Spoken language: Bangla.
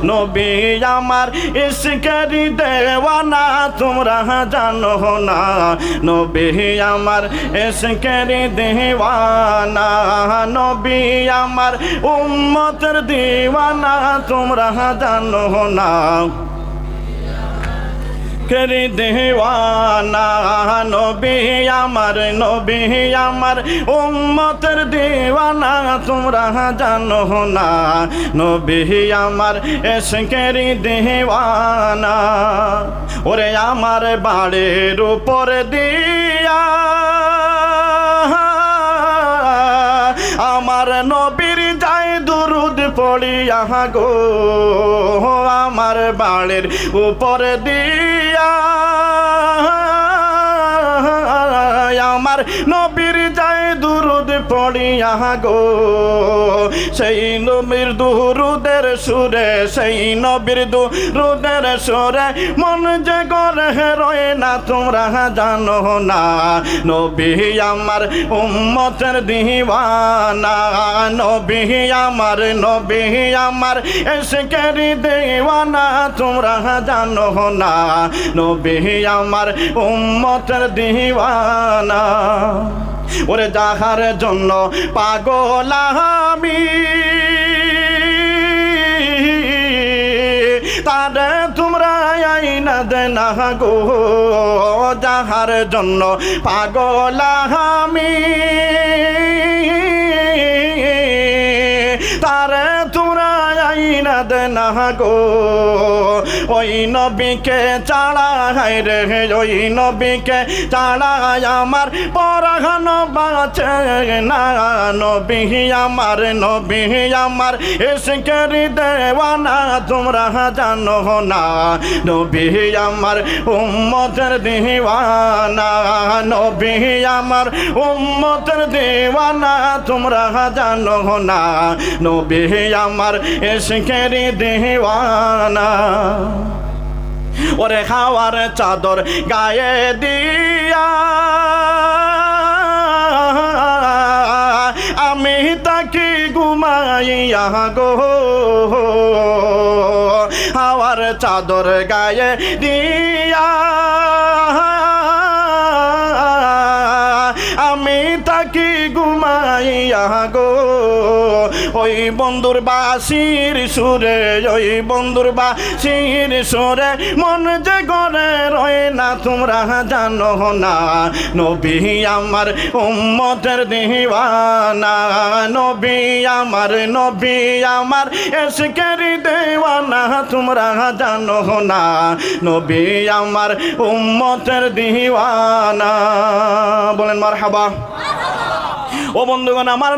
নবী আমার ইশকের দেওয়ানা তোমরা জানো না নবী আমার ইশকের দেওয়ানা নবী আমার উম্মতের দিওয়ানা তোমরা জানো না করি দেওয়ানা নবী আমার উম্মতের দিওয়ানা তোমরা জানো না নবী আমার ইশকের দিওয়ানা ওরে আমার বাড়ির উপর দিয়া আমার নবীর যায় দুরুদ পড়িয়া গো আমার বাড়ির উপর দিয়া আমার নবীর যায় দুরুদ পড়িয়া গো সেই নবীর দুরুদের সুরে সেই নবীর দুরুদের সুরে মন যে গড়ে রয় না তোমরা জানো না নবী আমার উম্মতের দিওয়ানা নবী আমার ইশকের দিওয়ানা তোমরা জানো না নবী আমার উম্মতের দিওয়ানা ওরে যাহার জন্য পাগল আমি তারে তোমরা আইনা দেনা গো যাহার জন্য পাগল আমি তারে তোমরা আইনা দেনা গো ওই নবীকে ছাড়া হায় রে ওই নবীকে ছাড়া আমার পরাঘন বাঁচে না নবী আমার ইশকের দেওয়ানা তোমরা জানো না নবী আমার উম্মতের দিওয়ানা নবী আমার উম্মতের দিওয়ানা তোমরা জানো না নবী আমার ইশকের দিওয়ানা ওরে হাওয়ার চাদর গায়ে দিয়া আমি তাকি ঘুমাইয়া গো হাওয়ার চাদর গায়ে দিয়া আমি তাকি ঘুমাইয়া গো ওই বন্ধুর বাঁশির সুরে ওই বন্ধুর বাঁশির সুরে মন যে গড়ে রয় না তোমরা জানো না নবী আমার উম্মতের দিওয়ানা নবী আমার ইশকের দিওয়ানা তোমরা জানো না নবী আমার উম্মতের দিওয়ানা বলেন মারহাবা ও বন্ধুগণ আমার